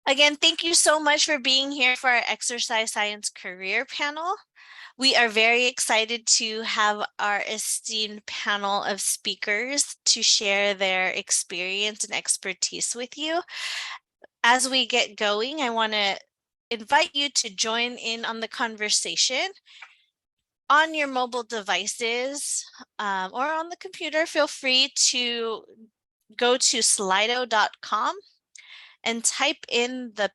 Again, thank you so much for being here for our Exercise Science Career Panel. We are very excited to have our esteemed panel of speakers to share their experience and expertise with you. As we get going, I want to invite you to join in on the conversation. On your mobile devices or on the computer, feel free to go to slido.com and type in the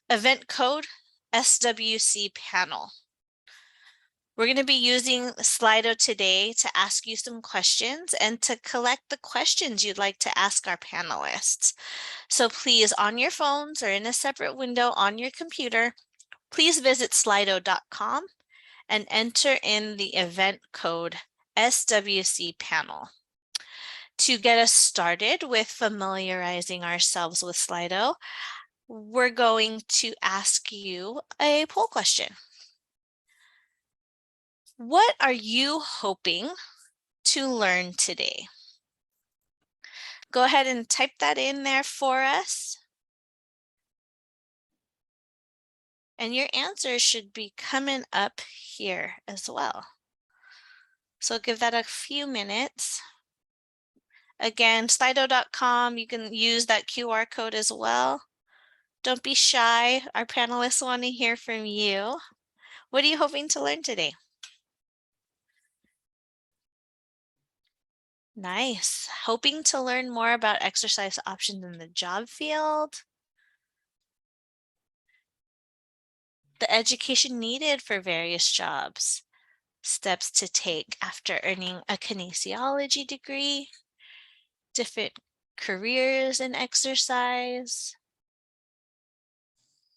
event code SWC panel. We're going to be using Slido today to ask you some questions and to collect the questions you'd like to ask our panelists. So please, on your phones or in a separate window on your computer, please visit slido.com and enter in the event code SWC panel. To get us started with familiarizing ourselves with Slido, we're going to ask you a poll question. What are you hoping to learn today? Go ahead and type that in there for us. And your answers should be coming up here as well. So give that a few minutes. Again, slido.com, you can use that QR code as well. Don't be shy. Our panelists want to hear from you. What are you hoping to learn today? Nice. Hoping to learn more about exercise options in the job field. The education needed for various jobs. Steps to take after earning a kinesiology degree. Different careers in exercise.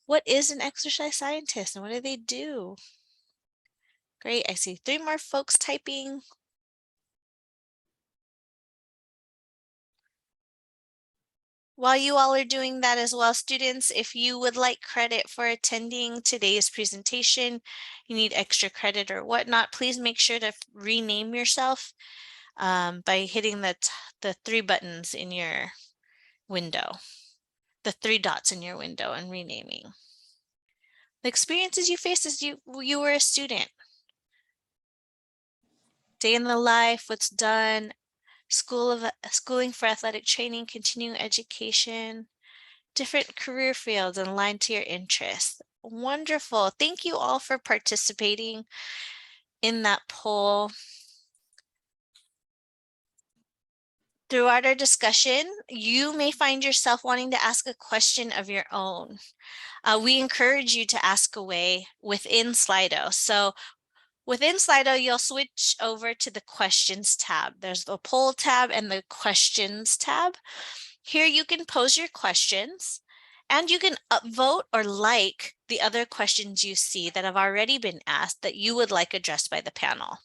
What is an exercise scientist and what do they do? Great, I see 3 more folks typing. While you all are doing that as well, students, if you would like credit for attending today's presentation, you need extra credit or whatnot, please make sure to rename yourself by hitting the 3 buttons in your window, the 3 dots in your window and renaming. The experiences you faced as you were a student. Day in the life, what's done, schooling for athletic training, continuing education, different career fields aligned to your interests. Wonderful. Thank you all for participating in that poll. Throughout our discussion, you may find yourself wanting to ask a question of your own. We encourage you to ask away within Slido. So within Slido, you'll switch over to the questions tab. There's the poll tab and the questions tab. Here you can pose your questions and you can upvote or like the other questions you see that have already been asked that you would like addressed by the panel.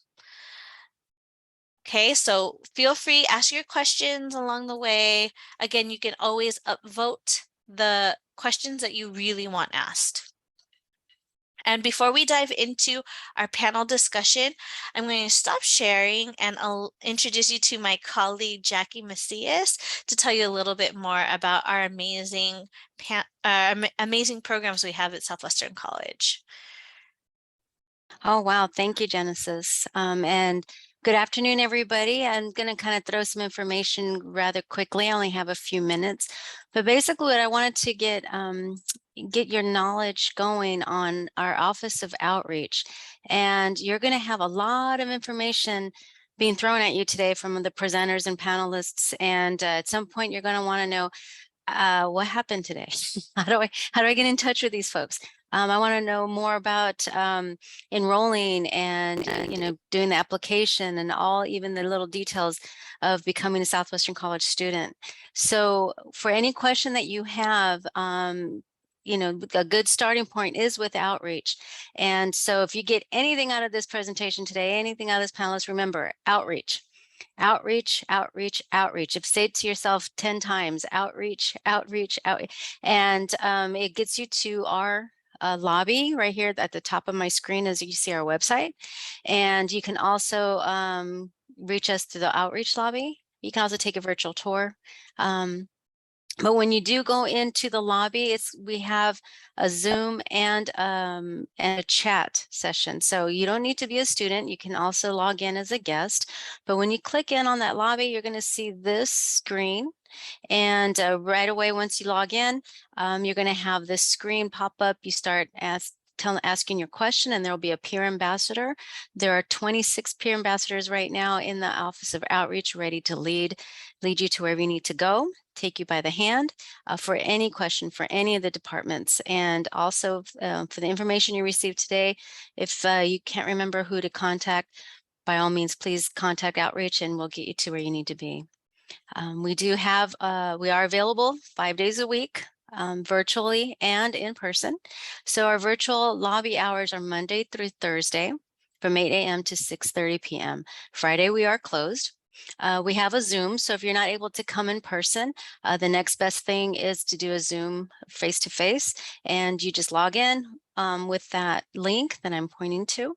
Okay, so feel free, ask your questions along the way. Again, you can always upvote the questions that you really want asked. And before we dive into our panel discussion, I'm going to stop sharing and I'll introduce you to my colleague, Jackie Macias, to tell you a little bit more about our amazing programs we have at Southwestern College. Oh, wow. Thank you, Genesis. And good afternoon, everybody. I'm going to kind of throw some information rather quickly. I only have a few minutes, but basically what I wanted to get your knowledge going on our Office of Outreach. And you're going to have a lot of information being thrown at you today from the presenters and panelists. And at some point, you're going to want to know what happened today. How do I get in touch with these folks? I want to know more about enrolling and doing the application and even the little details of becoming a Southwestern College student. So for any question that you have, a good starting point is with outreach. And so if you get anything out of this presentation today, anything out of this panelist, remember outreach. Outreach, outreach, outreach. If say it to yourself 10 times, outreach, outreach, outreach. And it gets you to our lobby right here at the top of my screen as you see our website. And you can also reach us through the outreach lobby. You can also take a virtual tour. But when you do go into the lobby, we have a Zoom and a chat session. So you don't need to be a student. You can also log in as a guest. But when you click in on that lobby, you're going to see this screen. And right away, once you log in, you're going to have this screen pop up. You start asking your question, and there will be a peer ambassador. There are 26 peer ambassadors right now in the Office of Outreach, ready to lead you to wherever you need to go, take you by the hand for any question for any of the departments. And also for the information you received today, if you can't remember who to contact, by all means, please contact Outreach and we'll get you to where you need to be. We are available 5 days a week, virtually and in person. So our virtual lobby hours are Monday through Thursday from 8 a.m. to 6:30 p.m. Friday, we are closed. We have a Zoom, so if you're not able to come in person, the next best thing is to do a Zoom face-to-face, and you just log in with that link that I'm pointing to.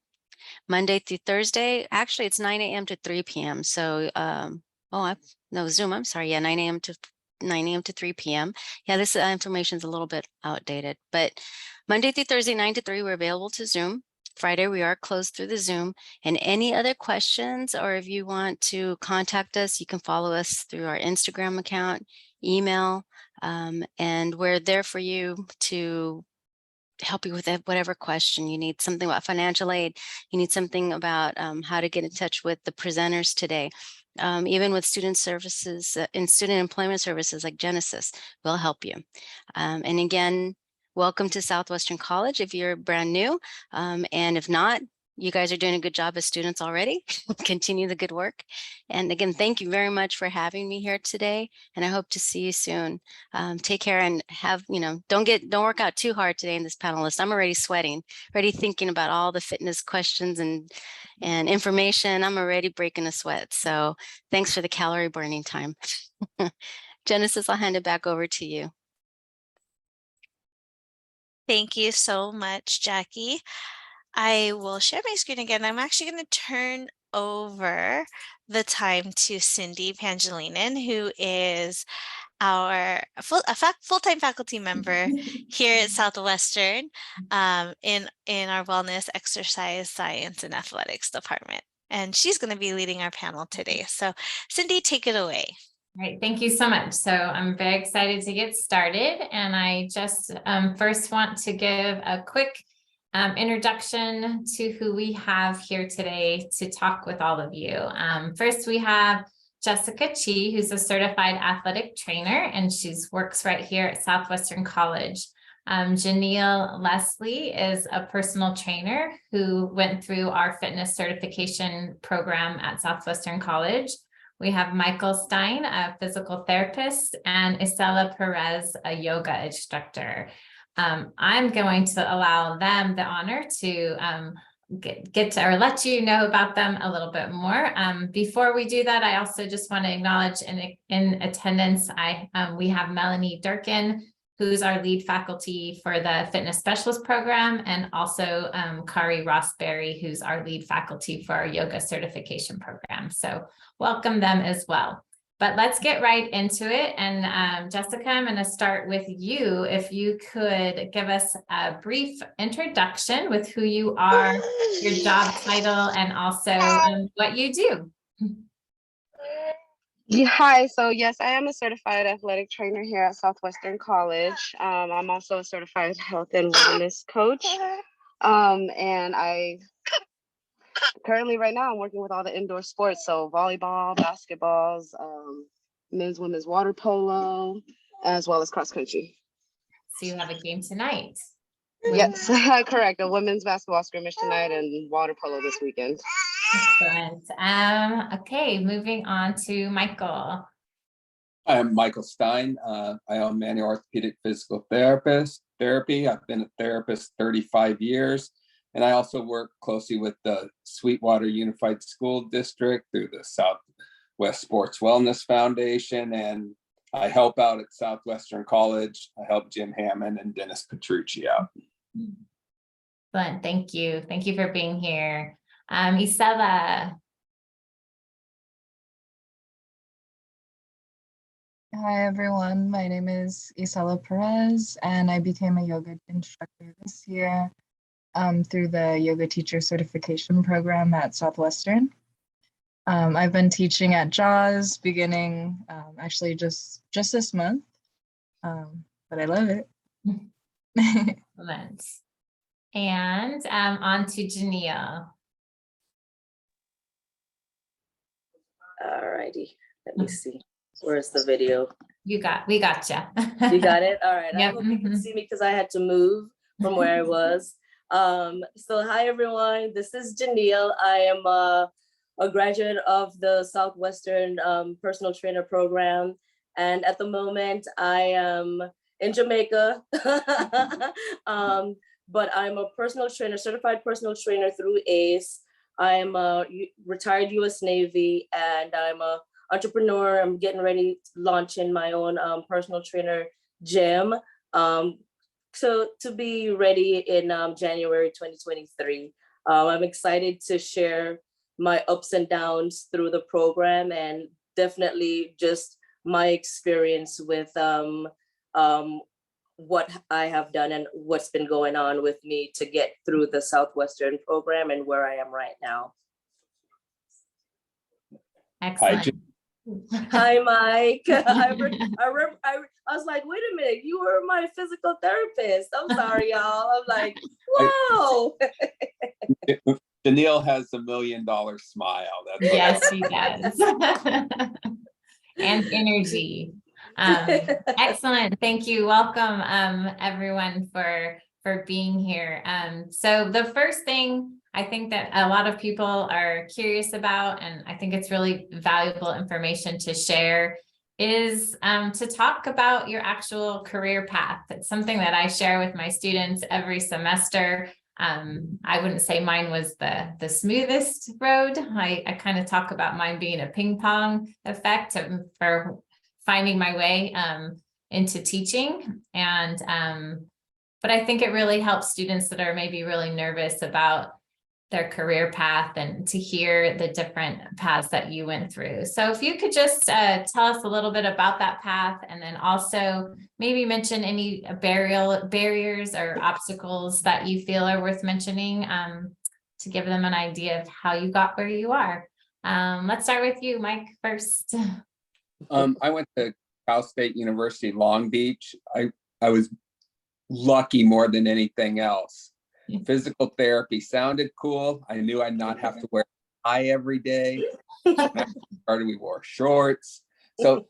Monday through Thursday, actually it's 9 a.m. to 3 p.m. So, no, Zoom, I'm sorry, yeah, 9 a.m. to 3 p.m. Yeah, this information is a little bit outdated, but Monday through Thursday, 9 to 3, we're available to Zoom. Friday, we are closed through the Zoom. And any other questions, or if you want to contact us, you can follow us through our Instagram account, email, and we're there for you to help you with whatever question you need. Something about financial aid, you need something about how to get in touch with the presenters today. Even with student services in student employment services like Genesis, we'll help you. And again, welcome to Southwestern College if you're brand new. And if not, you guys are doing a good job as students already. Continue the good work. And again, thank you very much for having me here today. And I hope to see you soon. Take care and don't work out too hard today in this panelist. I'm already sweating, already thinking about all the fitness questions and information. I'm already breaking a sweat. So thanks for the calorie burning time. Genesis, I'll hand it back over to you. Thank you so much, Jackie. I will share my screen again. I'm actually going to turn over the time to Cindy Pangilinan, who is our full-time faculty member here at Southwestern in our wellness, exercise, science, and athletics department. And she's going to be leading our panel today. So Cindy, take it away. All right, thank you so much. So I'm very excited to get started. And I just first want to give a quick introduction to who we have here today to talk with all of you. First, we have Jessica Chi, who's a certified athletic trainer, and she works right here at Southwestern College. Janille Leslie is a personal trainer who went through our fitness certification program at Southwestern College. We have Michael Stein, a physical therapist, and Isela Perez, a yoga instructor. I'm going to allow them the honor to get to or let you know about them a little bit more. Before we do that, I also just want to acknowledge in attendance, we have Melanie Durkin, who's our lead faculty for the fitness specialist program, and also Kari Rossberry, who's our lead faculty for our yoga certification program. So welcome them as well. But let's get right into it. And Jessica, I'm going to start with you. If you could give us a brief introduction with who you are, your job title, and also what you do. Yeah, hi. So yes, I am a certified athletic trainer here at Southwestern College. I'm also a certified health and wellness coach. And I currently right now I'm working with all the indoor sports. So volleyball, basketballs, men's, women's water polo, as well as cross country. So you have a game tonight. Yes, correct. A women's basketball scrimmage tonight and water polo this weekend. Excellent. Okay, moving on to Michael. I'm Michael Stein. I am manual orthopedic physical therapy. I've been a therapist 35 years, and I also work closely with the Sweetwater Unified School District through the Southwest Sports Wellness Foundation, and I help out at Southwestern College. I help Jim Hammond and Dennis Petrucci out. Excellent. Thank you. Thank you for being here. Isela. Hi everyone, my name is Isela Perez and I became a yoga instructor this year through the yoga teacher certification program at Southwestern. I've been teaching at JAWS beginning actually just this month, but I love it. Excellent. And on to Janille. All righty, let me see. Where's the video? We got you. You got it? All right. Yep. I hope you can see me because I had to move from where I was. So hi everyone, this is Janille. I am a graduate of the Southwestern Personal Trainer Program. And at the moment I am in Jamaica, but I'm a personal trainer, certified personal trainer through ACE. I'm a retired US Navy and I'm a entrepreneur. I'm getting ready to launch in my own personal trainer gym. So to be ready in January 2023. I'm excited to share my ups and downs through the program and definitely just my experience with what I have done and what's been going on with me to get through the Southwestern program and where I am right now. Excellent. Hi, Mike. I was like, wait a minute, you were my physical therapist. I'm sorry, y'all. I'm like, whoa. Janille has $1 million smile. That's Yes, she does. And energy. Excellent. Thank you. Welcome, everyone, for being here. So the first thing I think that a lot of people are curious about, and I think it's really valuable information to share, is to talk about your actual career path. It's something that I share with my students every semester. I wouldn't say mine was the smoothest road. I kind of talk about mine being a ping pong effect for finding my way into teaching. And but I think it really helps students that are maybe really nervous about their career path and to hear the different paths that you went through. So if you could just tell us a little bit about that path, and then also maybe mention any barriers or obstacles that you feel are worth mentioning to give them an idea of how you got where you are. Let's start with you, Mike, first. I went to Cal State University, Long Beach. I was lucky more than anything else. Physical therapy sounded cool. I knew I'd not have to wear a tie every day. When I started, we wore shorts. So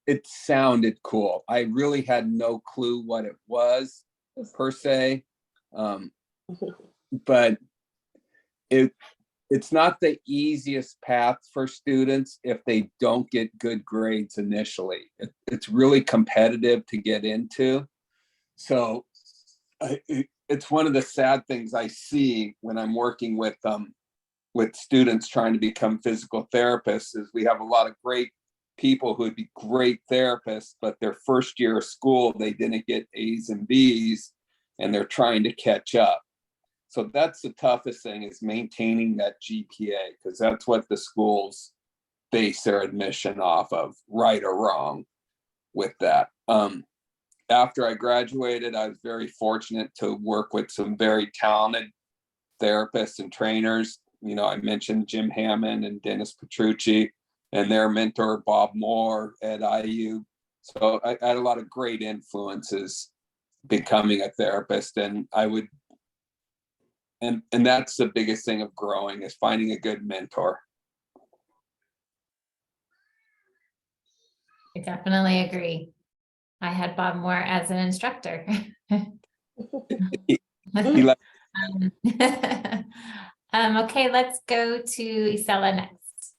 it sounded cool. I really had no clue what it was per se. But it's not the easiest path for students if they don't get good grades initially. It's really competitive to get into. So it's one of the sad things I see when I'm working with students trying to become physical therapists is we have a lot of great people who would be great therapists, but their first year of school, they didn't get A's and B's and they're trying to catch up. So that's the toughest thing, is maintaining that GPA, because that's what the schools base their admission off of, right or wrong with that. After I graduated, I was very fortunate to work with some very talented therapists and trainers. You know, I mentioned Jim Hammond and Dennis Petrucci and their mentor, Bob Moore at IU. So I had a lot of great influences becoming a therapist, and I would, and that's the biggest thing of growing, is finding a good mentor. I definitely agree. I had Bob Moore as an instructor. Okay, let's go to Isela next.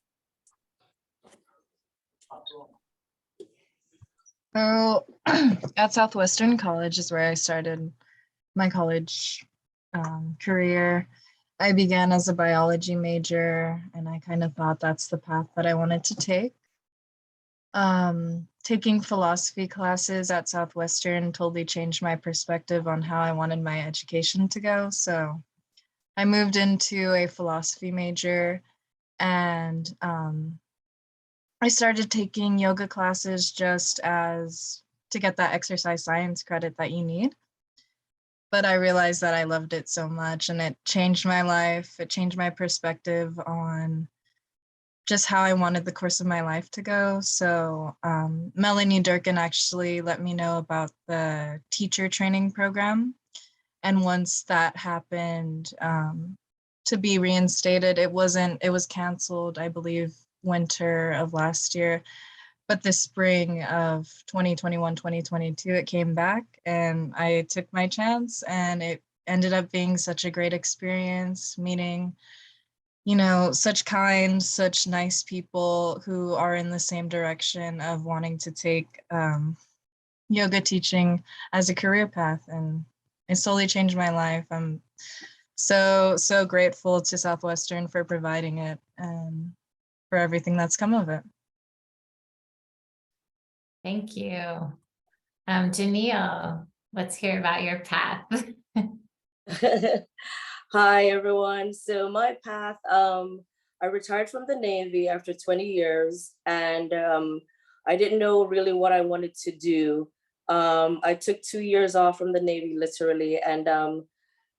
So at Southwestern College is where I started my college career. I began as a biology major, and I kind of thought that's the path that I wanted to take. Taking philosophy classes at Southwestern totally changed my perspective on how I wanted my education to go. So I moved into a philosophy major, and I started taking yoga classes just as to get that exercise science credit that you need. But I realized that I loved it so much, and it changed my life. It changed my perspective on just how I wanted the course of my life to go. So Melanie Durkin actually let me know about the teacher training program. And once that happened, to be reinstated, it was canceled, I believe, winter of last year. But the spring of 2021, 2022, it came back and I took my chance, and it ended up being such a great experience, meeting, you know, such kind, such nice people who are in the same direction of wanting to take yoga teaching as a career path. And it slowly changed my life. I'm so grateful to Southwestern for providing it and for everything that's come of it. Thank you. Janille, let's hear about your path. Hi, everyone. So my path, I retired from the Navy after 20 years, and I didn't know really what I wanted to do. I took 2 years off from the Navy, literally, and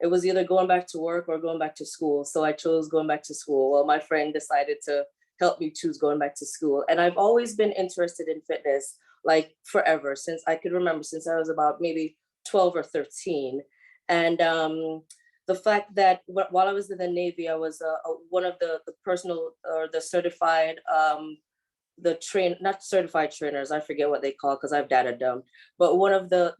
it was either going back to work or going back to school. So I chose going back to school. Well, my friend decided to help me choose going back to school. And I've always been interested in fitness, like forever, since I could remember, since I was about maybe 12 or 13. And the fact that while I was in the Navy, I was one of the personal or the certified, not certified trainers, I forget what they call, because I've data dumped, but one of the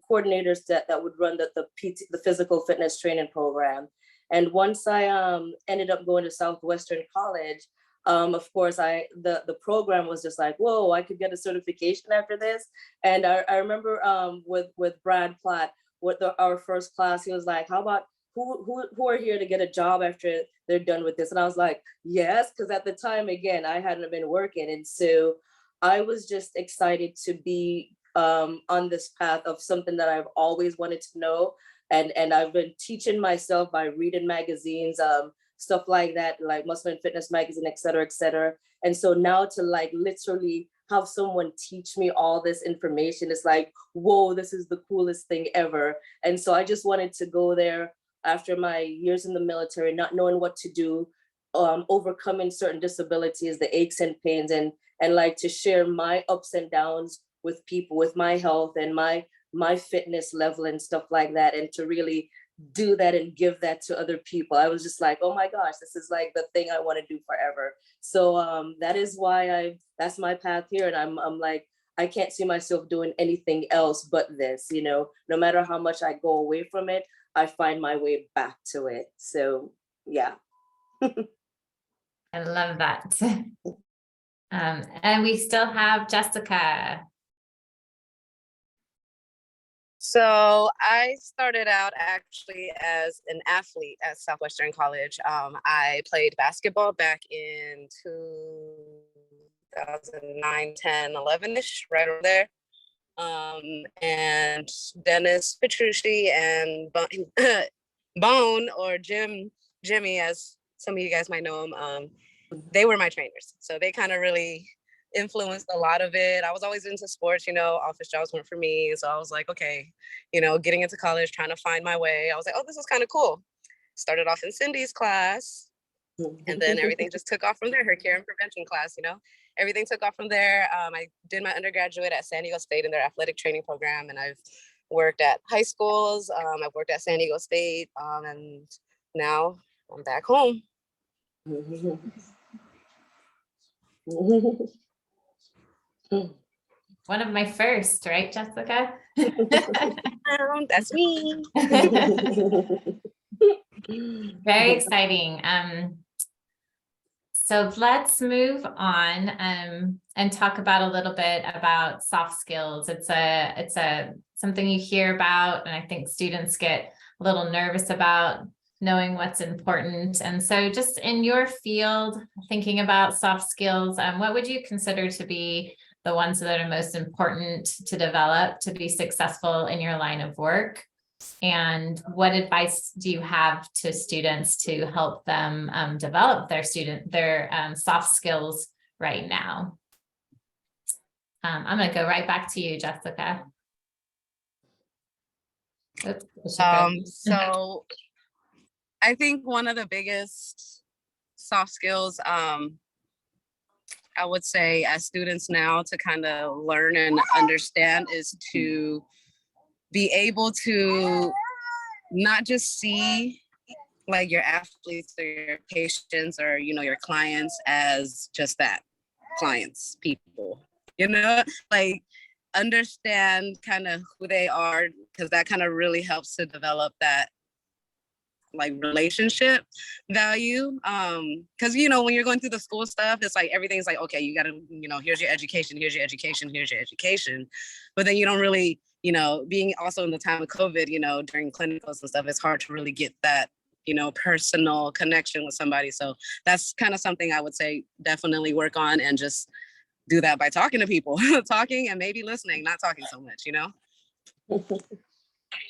coordinators that would run the physical fitness training program. And once I ended up going to Southwestern College, of course, the program was just like, whoa, I could get a certification after this. And I remember with Brad Platt, with our first class, he was like, how about who are here to get a job after they're done with this? And I was like, yes, because at the time, again, I hadn't been working. And so I was just excited to be on this path of something that I've always wanted to know. And I've been teaching myself by reading magazines, stuff like that, like Muscle and Fitness Magazine, et cetera, et cetera. And so now to like literally have someone teach me all this information, it's like, whoa, this is the coolest thing ever. And so I just wanted to go there after my years in the military, not knowing what to do, overcoming certain disabilities, the aches and pains, and like to share my ups and downs with people, with my health and my fitness level and stuff like that, and to really do that and give that to other people. I was just like, oh my gosh, this is like the thing I want to do forever. So that is why that's my path here. And I'm like, I can't see myself doing anything else but this, you know, no matter how much I go away from it, I find my way back to it. So yeah. I love that. And we still have Jessica. So I started out actually as an athlete at Southwestern College. I played basketball back in 2009, 10, 11-ish, right over there. And Dennis Petrucci and Bone, or Jimmy, as some of you guys might know him, they were my trainers. So they kind of really influenced a lot of it. I was always into sports, you know, office jobs weren't for me. So I was like, okay, you know, getting into college, trying to find my way. I was like, oh, this is kind of cool. Started off in Cindy's class, and then everything just took off from there. Her care and prevention class, you know, everything took off from there. I did my undergraduate at San Diego State in their athletic training program, and I've worked at high schools. I've worked at San Diego State, and now I'm back home. One of my first, right, Jessica? That's me. Very exciting. So let's move on and talk about a little bit about soft skills. It's something you hear about, and I think students get a little nervous about knowing what's important. And so just in your field, thinking about soft skills, what would you consider to be the ones that are most important to develop to be successful in your line of work? And what advice do you have to students to help them develop their soft skills right now? I'm gonna go right back to you, Jessica. Oops, So I think one of the biggest soft skills, I would say as students now to kind of learn and understand is to be able to not just see like your athletes or your patients or, you know, your clients as just that, clients, people, you know, like understand kind of who they are, because that kind of really helps to develop that like relationship value. Because, you know, when you're going through the school stuff, it's like everything's like, okay, you got to, you know, here's your education, here's your education, here's your education. But then you don't really, you know, being also in the time of COVID, you know, during clinicals and stuff, it's hard to really get that, you know, personal connection with somebody. So that's kind of something I would say definitely work on, and just do that by talking to people, talking and maybe listening, not talking so much, you know?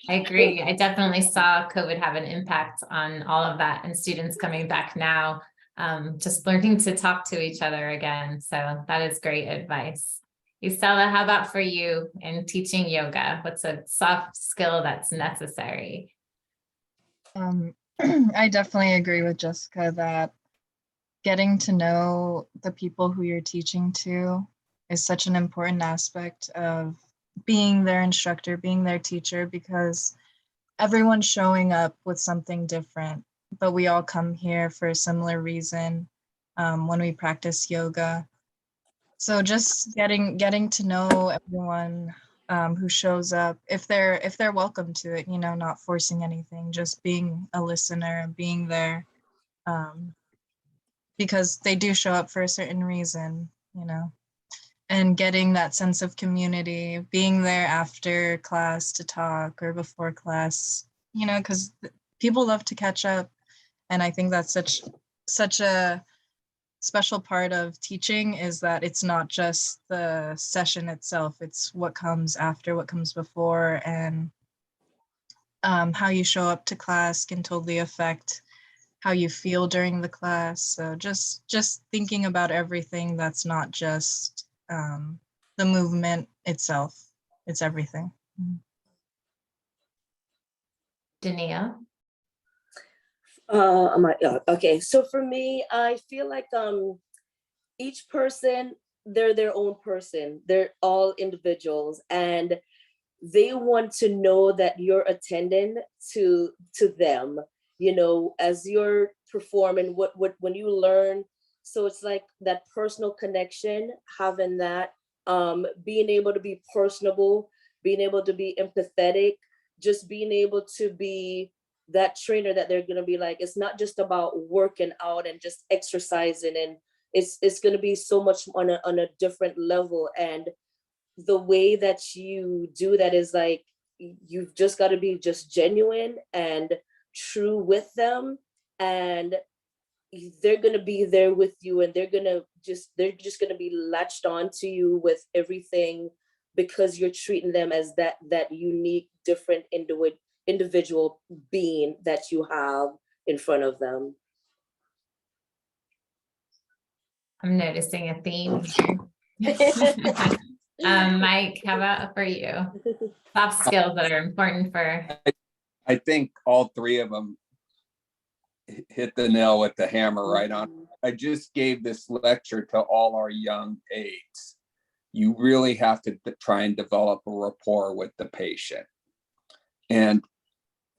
I agree. I definitely saw COVID have an impact on all of that, and students coming back now, just learning to talk to each other again. So that is great advice. Isela, how about for you in teaching yoga? What's a soft skill that's necessary? I definitely agree with Jessica that getting to know the people who you're teaching to is such an important aspect of being their instructor, being their teacher, because everyone's showing up with something different, but we all come here for a similar reason when we practice yoga. So just getting to know everyone who shows up, if they're welcome to it, you know, not forcing anything, just being a listener, being there, because they do show up for a certain reason, you know, and getting that sense of community, being there after class to talk or before class, you know, because people love to catch up. And I think that's such a special part of teaching, is that it's not just the session itself, it's what comes after, what comes before, and how you show up to class can totally affect how you feel during the class. So just thinking about everything that's not just the movement itself, it's everything. Janille? Okay, so for me, I feel like each person, they're their own person. They're all individuals, and they want to know that you're attending to them, you know, as you're performing what when you learn. So it's like that personal connection, having that, being able to be personable, being able to be empathetic, just being able to be that trainer that they're going to be like, it's not just about working out and just exercising, and it's going to be so much on a different level. And the way that you do that is like, you've just got to be just genuine and true with them, and they're going to be there with you, and they're just going to be latched on to you with everything, because you're treating them as that unique, different individual being that you have in front of them. I'm noticing a theme. Mike, how about for you? Soft skills that are important for. I think all three of them hit the nail with the hammer right on. I just gave this lecture to all our young aides. You really have to try and develop a rapport with the patient. And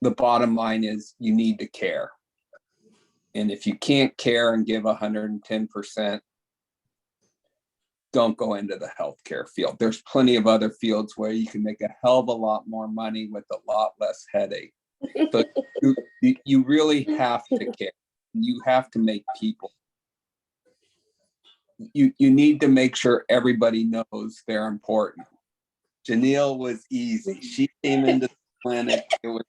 the bottom line is you need to care. And if you can't care and give 110%, don't go into the healthcare field. There's plenty of other fields where you can make a hell of a lot more money with a lot less headache. So you really have to care. You have to make people. You need to make sure everybody knows they're important. Janille was easy. She came into the clinic. It was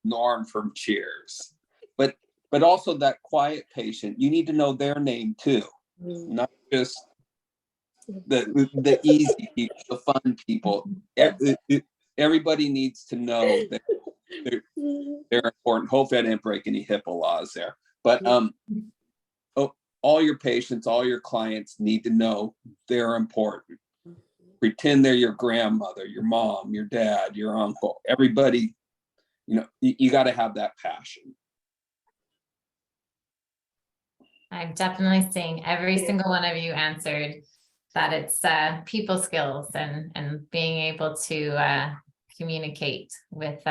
Norm from Cheers. But also that quiet patient, you need to know their name too, not just the easy people, the fun people. Everybody needs to know that they're important. Hopefully I didn't break any HIPAA laws there. But all your patients, all your clients need to know they're important. pretend they're your grandmother, your mom, your dad, your uncle, everybody, you got to have that passion. I'm definitely seeing every single one of you answered that it's people skills and being able to communicate with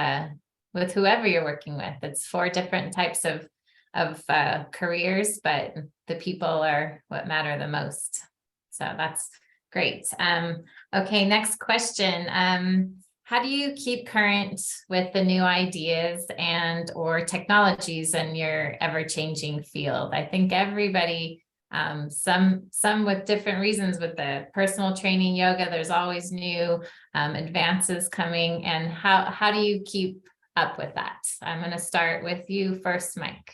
whoever you're working with. It's 4 different types of careers, but the people are what matter the most. So that's great. Okay, next question. How do you keep current with the new ideas and or technologies in your ever-changing field? I think everybody, some with different reasons, with the personal training yoga, there's always new advances coming. And how do you keep up with that? I'm going to start with you first, Mike.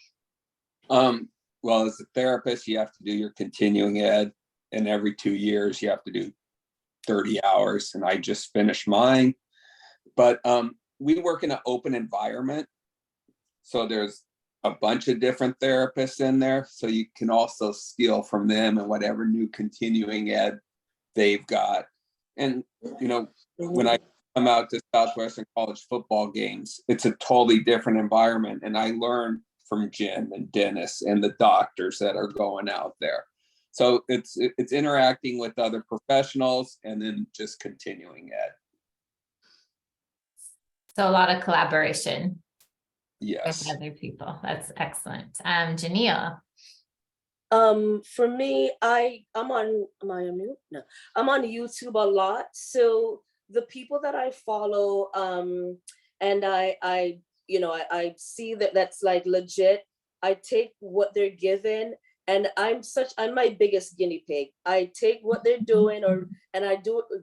Well, as a therapist, you have to do your continuing ed, and every 2 years you have to do 30 hours, and I just finished mine. But we work in an open environment, so there's a bunch of different therapists in there, so you can also steal from them and whatever new continuing ed they've got. And when I come out to Southwestern College football games, it's a totally different environment, and I learn from Jim and Dennis and the doctors that are going out there. So it's interacting with other professionals and then just continuing ed. So a lot of collaboration. Yes. With other people. That's excellent. Janille. For me, I'm on, am I on mute? No, I'm on YouTube a lot. So the people that I follow, and I see that that's like legit. I take what they're given, and I'm my biggest guinea pig. I take what they're doing and I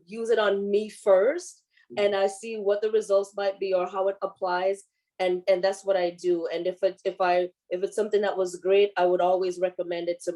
use it on me first, and I see what the results might be or how it applies. And that's what I do. And if it's something that was great, I would always recommend it to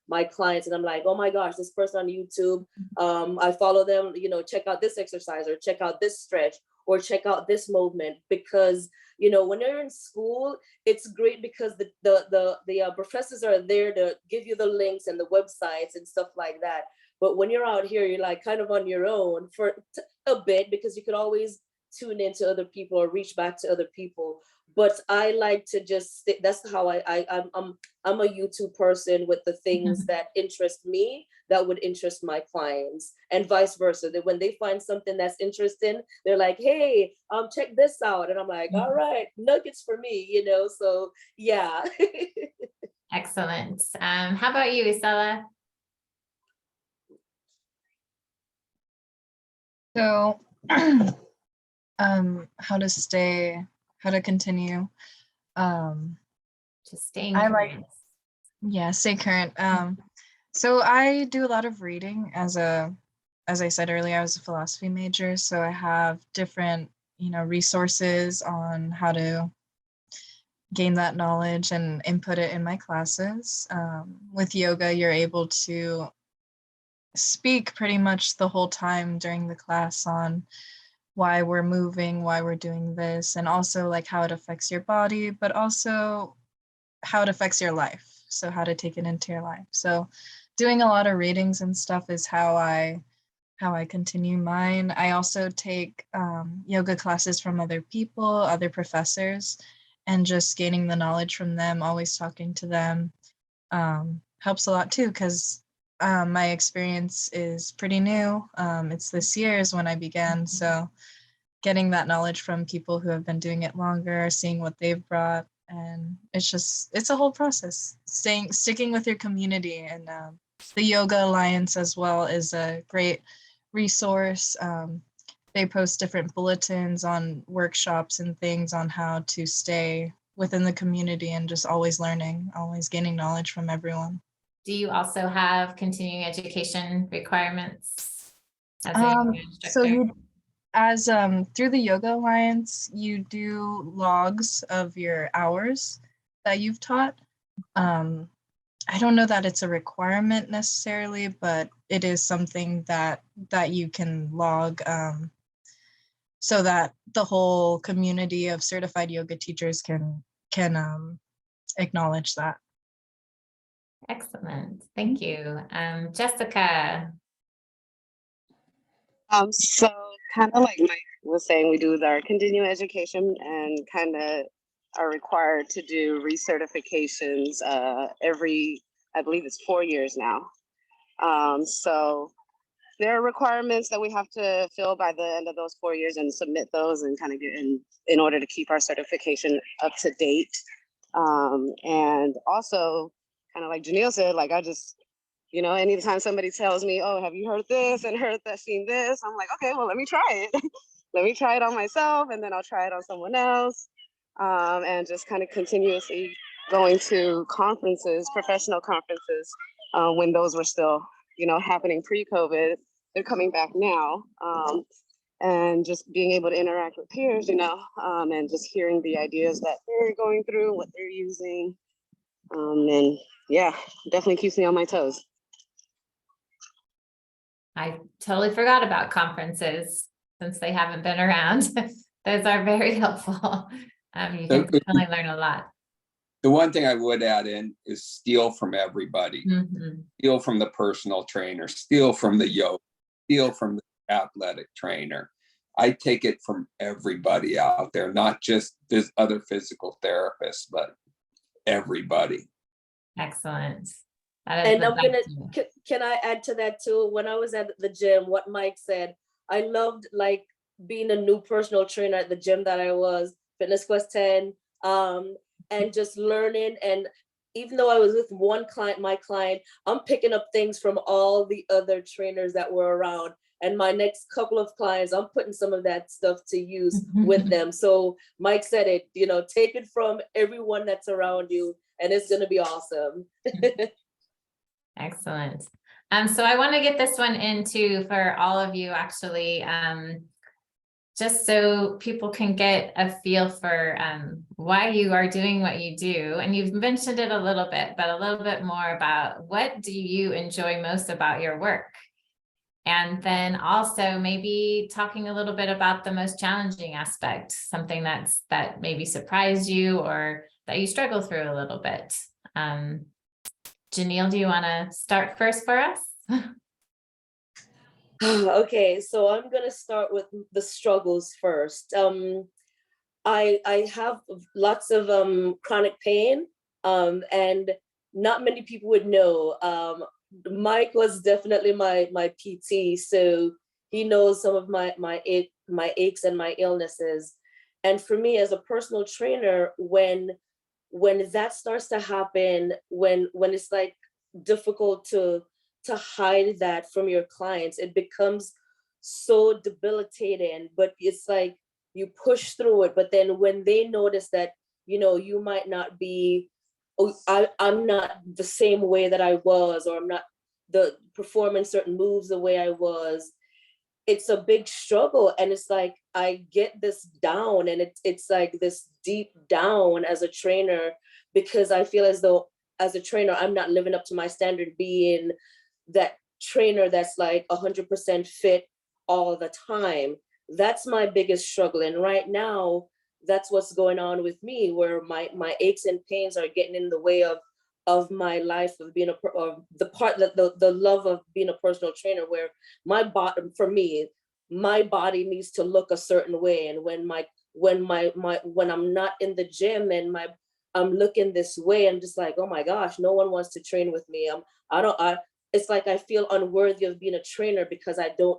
my clients. And I'm like, oh my gosh, this person on YouTube, I follow them, check out this exercise, or check out this stretch, or check out this movement. Because when you're in school, it's great because the professors are there to give you the links and the websites and stuff like that. But when you're out here, you're like kind of on your own for a bit, because you could always tune into other people or reach back to other people. But I like to just that's how I'm a YouTube person with the things that interest me that would interest my clients, and vice versa. That when they find something that's interesting, they're like, hey, check this out. And I'm like, all right, nuggets for me, so yeah. Excellent. How about you, Isela? So how to continue. Just staying I current. stay current. So I do a lot of reading as I said earlier, I was a philosophy major, so I have different, resources on how to gain that knowledge and input it in my classes. With yoga, you're able to speak pretty much the whole time during the class on why we're moving, why we're doing this, and also like how it affects your body, but also how it affects your life. So how to take it into your life. So doing a lot of readings and stuff is how I continue mine. I also take yoga classes from other people, other professors, and just gaining the knowledge from them, always talking to them helps a lot too, because my experience is pretty new. It's this year is when I began. So getting that knowledge from people who have been doing it longer, seeing what they've brought. And it's a whole process. Sticking with your community, and the Yoga Alliance as well is a great resource. They post different bulletins on workshops and things on how to stay within the community and just always learning, always gaining knowledge from everyone. Do you also have continuing education requirements as a yoga instructor? So through the Yoga Alliance, you do logs of your hours that you've taught. I don't know that it's a requirement necessarily, but it is something that you can log so that the whole community of certified yoga teachers can acknowledge that. Excellent. Thank you. Jessica. So kind of like Mike was saying, we do our continuing education and kind of are required to do recertifications every, I believe it's 4 years now. So there are requirements that we have to fill by the end of those 4 years and submit those and kind of get in order to keep our certification up to date. And also, kind of like Janille said, like I just, you know, anytime somebody tells me, oh, have you heard this and heard that, seen this? I'm like, okay, well, let me try it. Let me try it on myself, and then I'll try it on someone else. And just kind of continuously going to conferences, professional conferences, when those were still, you know, happening pre-COVID. They're coming back now. And just being able to interact with peers, you know, and just hearing the ideas that they're going through, what they're using. And yeah, definitely keeps me on my toes. I totally forgot about conferences since they haven't been around. Those are very helpful. You can definitely learn a lot. The one thing I would add in is steal from everybody. Mhm. Steal from the personal trainer, steal from the yoga, steal from the athletic trainer. I take it from everybody out there, not just this other physical therapists, but everybody. Excellent. That is And the I'm gonna, best. can I add to that too? When I was at the gym, what Mike said, I loved like being a new personal trainer at the gym that I was, Fitness Quest 10, and just learning. And even though I was with one client, my client, I'm picking up things from all the other trainers that were around. And my next couple of clients, I'm putting some of that stuff to use with them. So Mike said it, you know, take it from everyone that's around you, and it's gonna be awesome. Excellent. So I want to get this one into for all of you actually, just so people can get a feel for why you are doing what you do. And you've mentioned it a little bit, but a little bit more about what do you enjoy most about your work? And then also maybe talking a little bit about the most challenging aspect, something that maybe surprised you or that you struggle through a little bit. Janille, do you want to start first for us? Okay, so I'm gonna start with the struggles first. I have lots of chronic pain, and not many people would know. Mike was definitely my PT, so he knows some of my aches and my illnesses. And for me as a personal trainer, when that starts to happen, when it's like difficult to hide that from your clients, it becomes so debilitating. But it's like you push through it, but then when they notice that, you know, you might not be, oh, I'm not the same way that I was, or I'm not performing certain moves the way I was, it's a big struggle. And it's like I get this down, and it's like this deep down as a trainer, because I feel as though as a trainer I'm not living up to my standard, being that trainer that's like 100% fit all the time. That's my biggest struggle. And right now that's what's going on with me, where my aches and pains are getting in the way of my life, of being the part that the love of being a personal trainer, where my body, for me, my body needs to look a certain way. And when I'm not in the gym and I'm looking this way, I'm just like, oh my gosh, no one wants to train with me. It's like I feel unworthy of being a trainer because I don't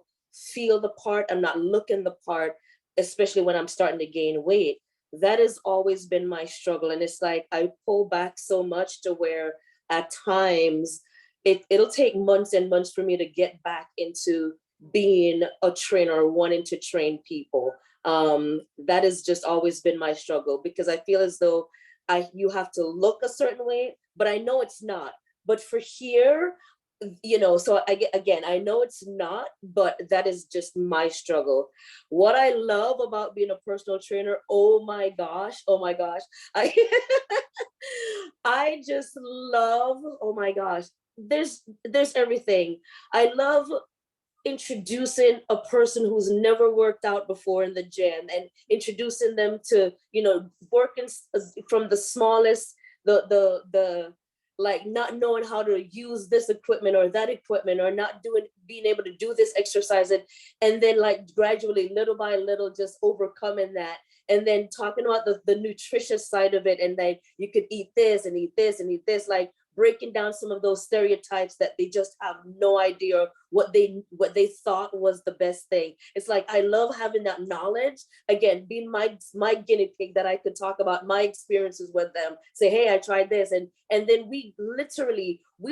feel the part, I'm not looking the part, especially when I'm starting to gain weight. That has always been my struggle. And it's like I pull back so much to where at times it'll take months and months for me to get back into being a trainer, wanting to train people. That has just always been my struggle, because I feel as though you have to look a certain way, but I know it's not. But for here, you know, so I know it's not, but that is just my struggle. What I love about being a personal trainer, oh my gosh, I I just love, oh my gosh, there's everything. I love introducing a person who's never worked out before in the gym, and introducing them to, you know, working from the smallest, the like not knowing how to use this equipment or that equipment, or not being able to do this exercise, and then like gradually, little by little, just overcoming that. And then talking about the nutritious side of it, and like you could eat this and eat this and eat this, like breaking down some of those stereotypes that they just have no idea what they thought was the best thing. It's like, I love having that knowledge, again, being my guinea pig, that I could talk about my experiences with them, say, hey, I tried this, and then we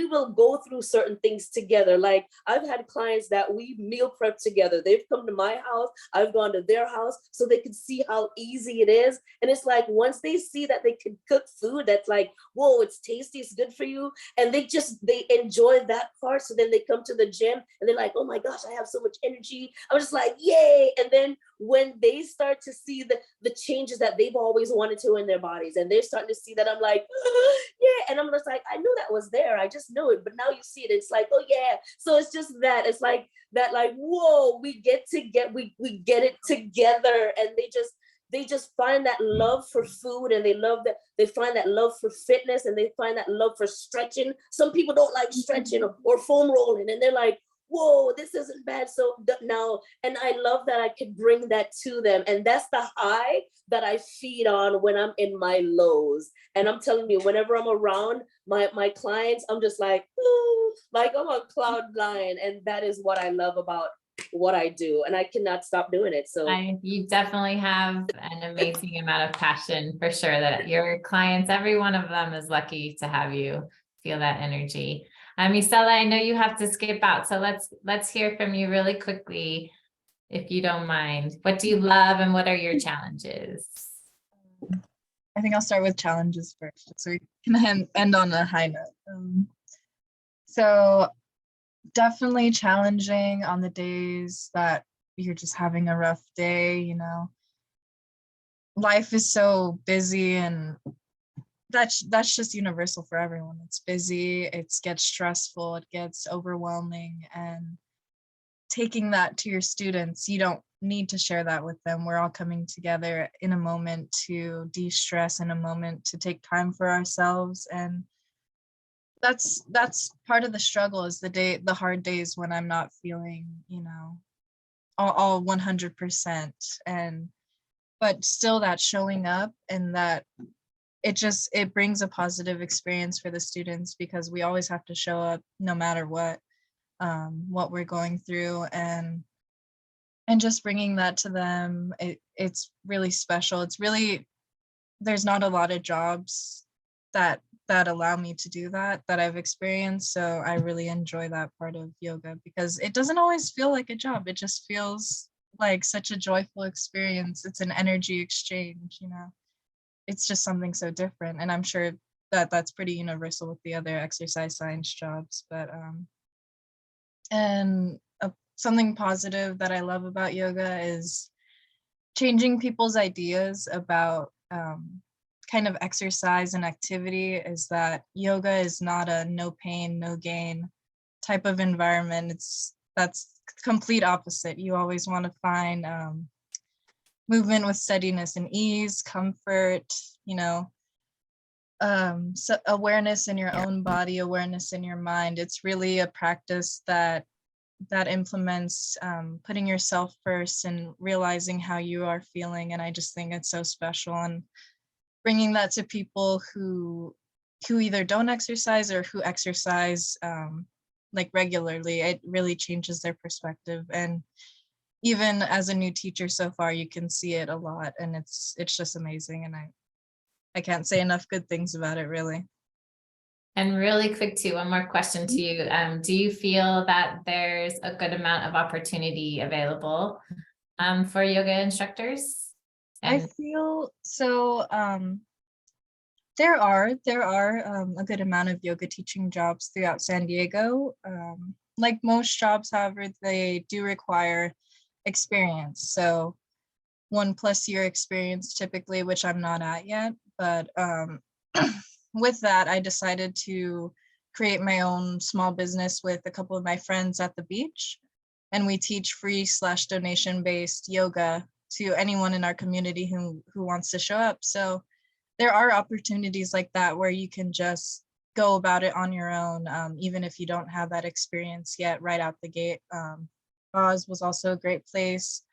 will go through certain things together. Like, I've had clients that we meal prep together. They've come to my house, I've gone to their house, so they can see how easy it is. And it's like, once they see that they can cook food that's like, whoa, it's tasty, it's good for you, and they enjoy that part. So then they come to the gym and they're like, oh my gosh, I have so much energy. I'm just like, yay. And then when they start to see the changes that they've always wanted to in their bodies, and they're starting to see that, I'm like, yeah. And I'm just like, I knew that was there, I just know it, but now you see it, it's like, oh yeah. So it's just that, it's like that, like, whoa, we get it together. And they just find that love for food, and they find that love for fitness, and they find that love for stretching. Some people don't like stretching or foam rolling, and they're like, whoa, this isn't bad. So now, and I love that I could bring that to them. And that's the high that I feed on when I'm in my lows. And I'm telling you, whenever I'm around my clients, I'm just like, ooh, like I'm on cloud nine. And that is what I love about what I do. And I cannot stop doing it. So you definitely have an amazing amount of passion, for sure, that your clients, every one of them is lucky to have you feel that energy. Isela, I know you have to skip out, so let's hear from you really quickly, if you don't mind. What do you love, and what are your challenges? I think I'll start with challenges first, so we can end on a high note. So definitely challenging on the days that you're just having a rough day, you know. Life is so busy, and that's just universal for everyone. It's busy, it gets stressful, it gets overwhelming, and taking that to your students, you don't need to share that with them. We're all coming together in a moment to de-stress, in a moment to take time for ourselves. And that's part of the struggle, is the hard days when I'm not feeling, you know, all 100%. But still, that showing up, and that it brings a positive experience for the students, because we always have to show up no matter what we're going through, and just bringing that to them. It's really special. There's not a lot of jobs that allow me to do that I've experienced. So I really enjoy that part of yoga, because it doesn't always feel like a job. It just feels like such a joyful experience. It's an energy exchange, you know. It's just something so different. And I'm sure that that's pretty universal with the other exercise science jobs. But something positive that I love about yoga is changing people's ideas about kind of exercise and activity, is that yoga is not a no pain, no gain type of environment. That's complete opposite. You always want to find movement with steadiness and ease, comfort, you know, so awareness in your own body, awareness in your mind. It's really a practice that implements putting yourself first and realizing how you are feeling. And I just think it's so special, and bringing that to people who either don't exercise or who exercise like regularly, it really changes their perspective. And even as a new teacher so far, you can see it a lot, and it's just amazing. And I can't say enough good things about it, really. And really quick too, one more question to you. Do you feel that there's a good amount of opportunity available for yoga instructors? I feel so. There are a good amount of yoga teaching jobs throughout San Diego. Like most jobs, however, they do require experience. So 1+ year experience typically, which I'm not at yet. But with that, I decided to create my own small business with a couple of my friends at the beach. And we teach free/donation-based yoga to anyone in our community who wants to show up. So there are opportunities like that where you can just go about it on your own, even if you don't have that experience yet right out the gate. Oz was also a great place,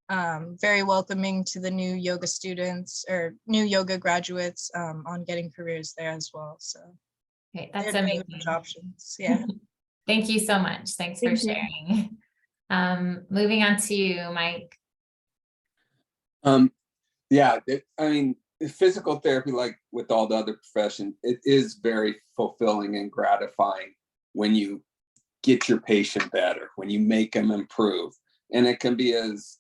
very welcoming to the new yoga students or new yoga graduates on getting careers there as well. So Okay, that's they're amazing. the options. Yeah. Thank you so much. Thanks for Thank you. sharing. Moving on to you, Mike. Yeah, I mean, physical therapy, like with all the other professions, it is very fulfilling and gratifying when you get your patient better, when you make them improve. And it can be as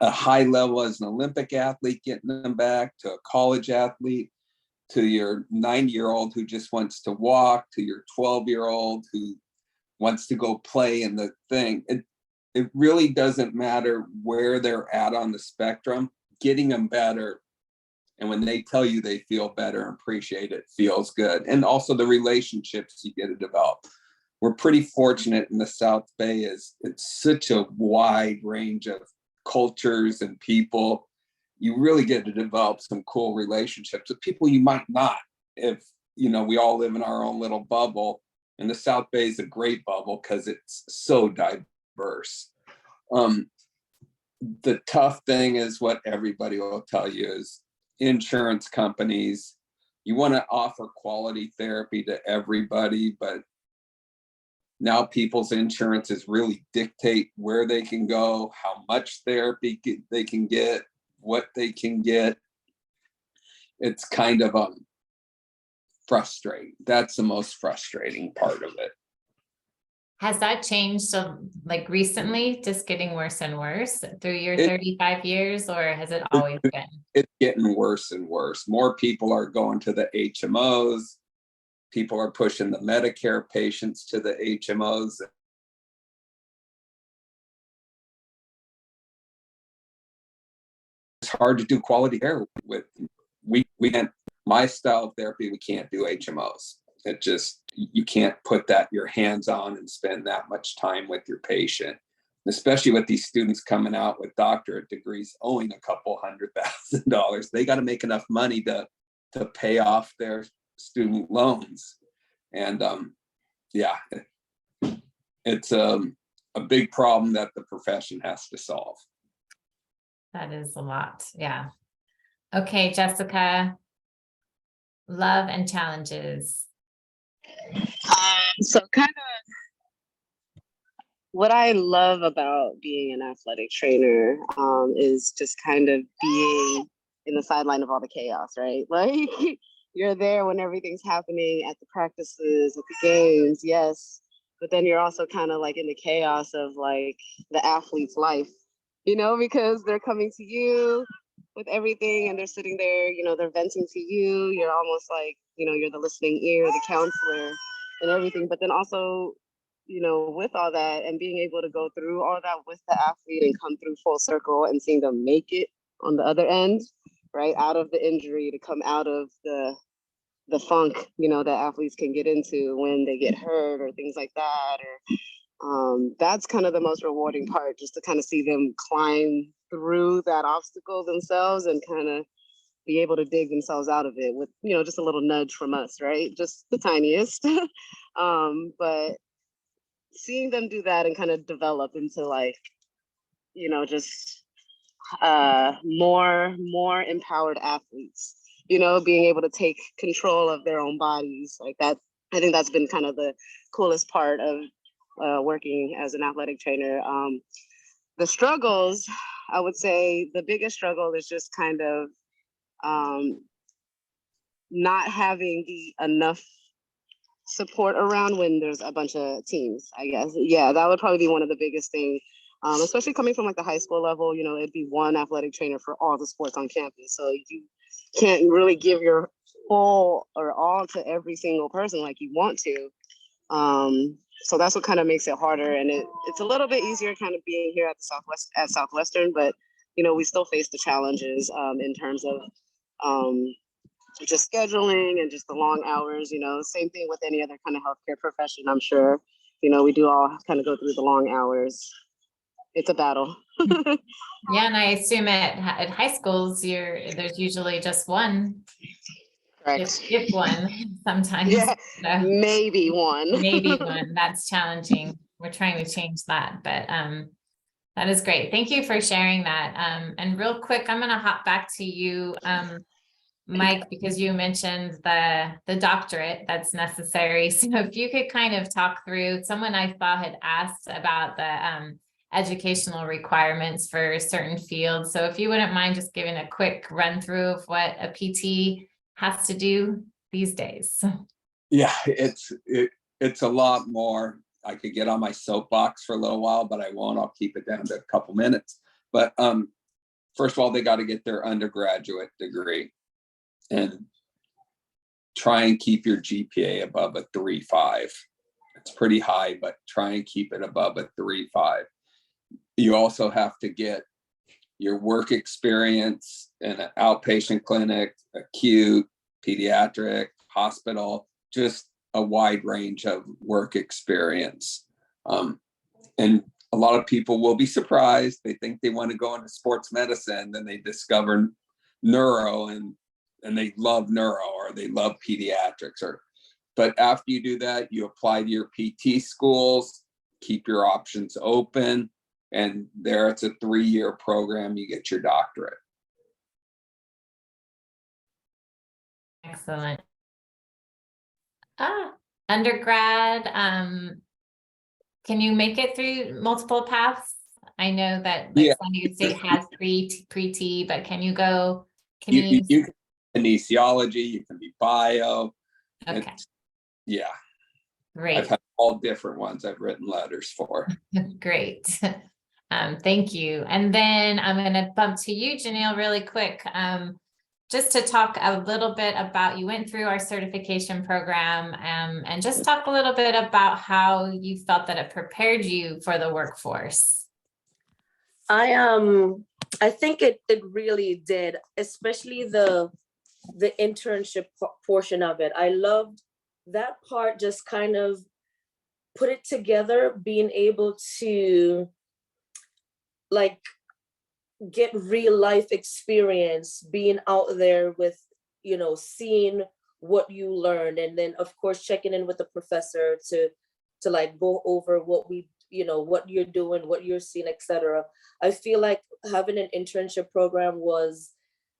a high level as an Olympic athlete, getting them back, to a college athlete, to your 90-year-old who just wants to walk, to your 12-year-old who wants to go play in the thing. It really doesn't matter where they're at on the spectrum, getting them better. And when they tell you they feel better and appreciate it, feels good. And also the relationships you get to develop. We're pretty fortunate in the South Bay, it's such a wide range of cultures and people. You really get to develop some cool relationships with people you might not, if, you know, we all live in our own little bubble. And the South Bay is a great bubble because it's so diverse. The tough thing is what everybody will tell you is insurance companies. You want to offer quality therapy to everybody, but now people's insurances really dictate where they can go, how much therapy they can get, what they can get. It's kind of frustrating. That's the most frustrating part of it. Has that changed so like recently, just getting worse and worse through your 35 years, or has it always been? It's getting worse and worse. More people are going to the HMOs. People are pushing the Medicare patients to the HMOs. It's hard to do quality care with. We can't, my style of therapy, we can't do HMOs. It just, you can't put that your hands on and spend that much time with your patient, especially with these students coming out with doctorate degrees owing a couple $100,000. They got to make enough money to pay off their student loans. And yeah, it's a big problem that the profession has to solve. That is a lot. Yeah. Okay, Jessica, love and challenges. So kind of what I love about being an athletic trainer is just kind of being in the sideline of all the chaos, right? Like you're there when everything's happening at the practices, at the games, yes. But then you're also kind of like in the chaos of like the athlete's life, you know, because they're coming to you with everything and they're sitting there, you know, they're venting to you. You're almost like, you know, you're the listening ear, the counselor and everything. But then also, you know, with all that and being able to go through all that with the athlete and come through full circle and seeing them make it on the other end, right, out of the injury, to come out of the funk, you know, that athletes can get into when they get hurt or things like that. Or that's kind of the most rewarding part, just to kind of see them climb through that obstacle themselves and kind of be able to dig themselves out of it with, you know, just a little nudge from us, right? Just the tiniest. But seeing them do that and kind of develop into like, you know, just more empowered athletes, you know, being able to take control of their own bodies like that. I think that's been kind of the coolest part of working as an athletic trainer. The struggles, I would say the biggest struggle is just kind of not having enough support around when there's a bunch of teams, I guess. Yeah, that would probably be one of the biggest things, especially coming from like the high school level. You know, it'd be one athletic trainer for all the sports on campus. So you can't really give your full or all to every single person like you want to. So that's what kind of makes it harder. And it's a little bit easier kind of being here at Southwestern, but you know, we still face the challenges in terms of just scheduling and just the long hours, you know, same thing with any other kind of healthcare profession, I'm sure. You know, we do all kind of go through the long hours. It's a battle. Yeah, and I assume at high schools, there's usually just one. Correct. If one, sometimes. Yeah, So maybe one. maybe one, that's challenging. We're trying to change that, but that is great. Thank you for sharing that. And real quick, I'm gonna hop back to you, Mike, because you mentioned the doctorate that's necessary. So if you could kind of talk through, someone I thought had asked about the educational requirements for certain fields. So if you wouldn't mind just giving a quick run through of what a PT has to do these days. Yeah, it's a lot more. I could get on my soapbox for a little while, but I won't. I'll keep it down to a couple minutes. But first of all, they got to get their undergraduate degree and try and keep your GPA above a 3.5. It's pretty high, but try and keep it above a 3.5. You also have to get your work experience in an outpatient clinic, acute, pediatric, hospital, just a wide range of work experience. And a lot of people will be surprised. They think they want to go into sports medicine, then they discover neuro and they love neuro or they love pediatrics. But after you do that, you apply to your PT schools, keep your options open, and there it's a 3-year program, you get your doctorate. Excellent. Undergrad, can you make it through multiple paths? I know that like San Diego State has pre-T, but can you go, you can kinesiology, you can be bio. Okay. Yeah. Great. I've had all different ones I've written letters for. Great. Thank you. And then I'm going to bump to you, Janille, really quick. Just to talk a little bit about, you went through our certification program, and just talk a little bit about how you felt that it prepared you for the workforce. I think it really did, especially the internship portion of it. I loved that part, just kind of put it together, being able to like get real life experience, being out there with, seeing what you learned, and then of course checking in with the professor to like go over what what you're doing, what you're seeing, etc. I feel like having an internship program was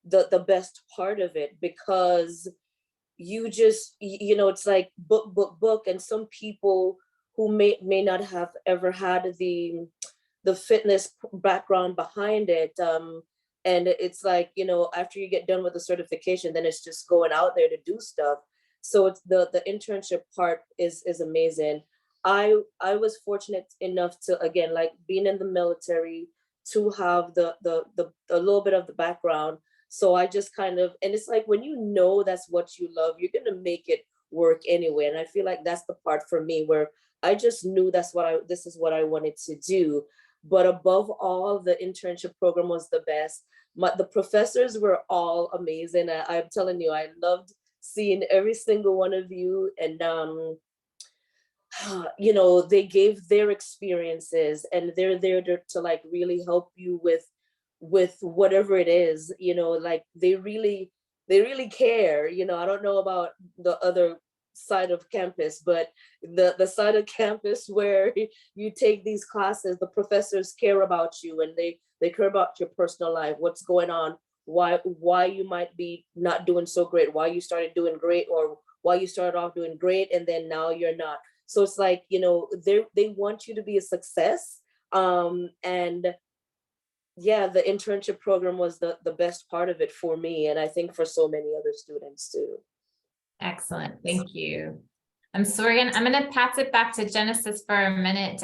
the best part of it, because you just, it's like book, and some people who may not have ever had the fitness background behind it, and it's like, after you get done with the certification, then it's just going out there to do stuff. So it's the internship part is amazing. I was fortunate enough to, again, like being in the military, to have the a little bit of the background. So I just kind of, and it's like when that's what you love, you're gonna make it work anyway. And I feel like that's the part for me where I just knew this is what I wanted to do. But above all, the internship program was the best. The professors were all amazing. I'm telling you, I loved seeing every single one of you. And they gave their experiences, and they're there to like really help you with whatever it is, like they really care. I don't know about the other side of campus, but the side of campus where you take these classes, the professors care about you, and they care about your personal life, what's going on, why you might be not doing so great, why you started doing great, or why you started off doing great and then now you're not. So it's like, they want you to be a success. And yeah, the internship program was the best part of it for me, and I think for so many other students too. Excellent, thank you. I'm gonna pass it back to Genesis for a minute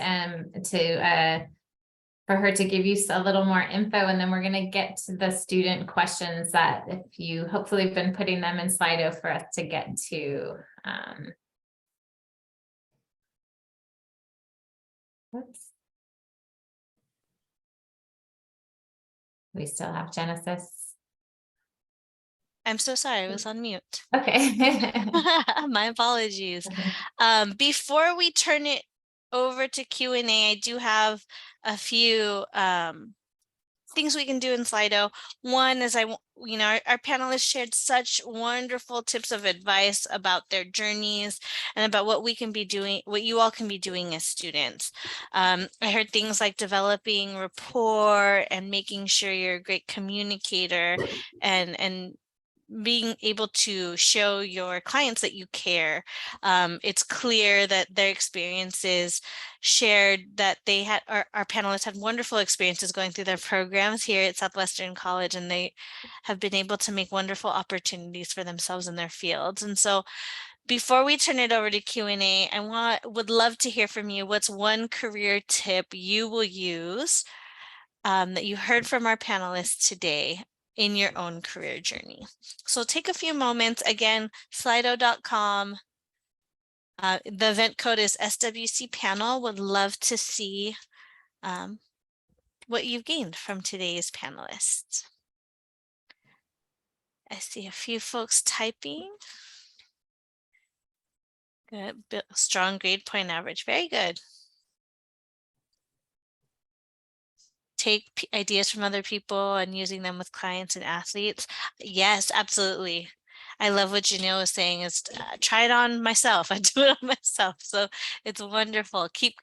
for her to give you a little more info, and then we're gonna get to the student questions that if you hopefully have been putting them in Slido for us to get to. Oops. We still have Genesis. I'm so sorry, I was on mute. Okay. My apologies. Before we turn it over to Q&A, I do have a few things we can do in Slido. One is our panelists shared such wonderful tips of advice about their journeys and about what we can be doing, what you all can be doing as students. I heard things like developing rapport and making sure you're a great communicator and being able to show your clients that you care. It's clear that their experiences shared that they had, our panelists had wonderful experiences going through their programs here at Southwestern College, and they have been able to make wonderful opportunities for themselves in their fields. And so before we turn it over to Q&A, would love to hear from you. What's one career tip you will use that you heard from our panelists today in your own career journey? So take a few moments. Again, slido.com. The event code is SWC panel. Would love to see what you've gained from today's panelists. I see a few folks typing. Good, strong grade point average. Very good. Take ideas from other people and using them with clients and athletes. Yes, absolutely. I love what Janille was saying is try it on myself. I do it on myself. So it's wonderful. Keep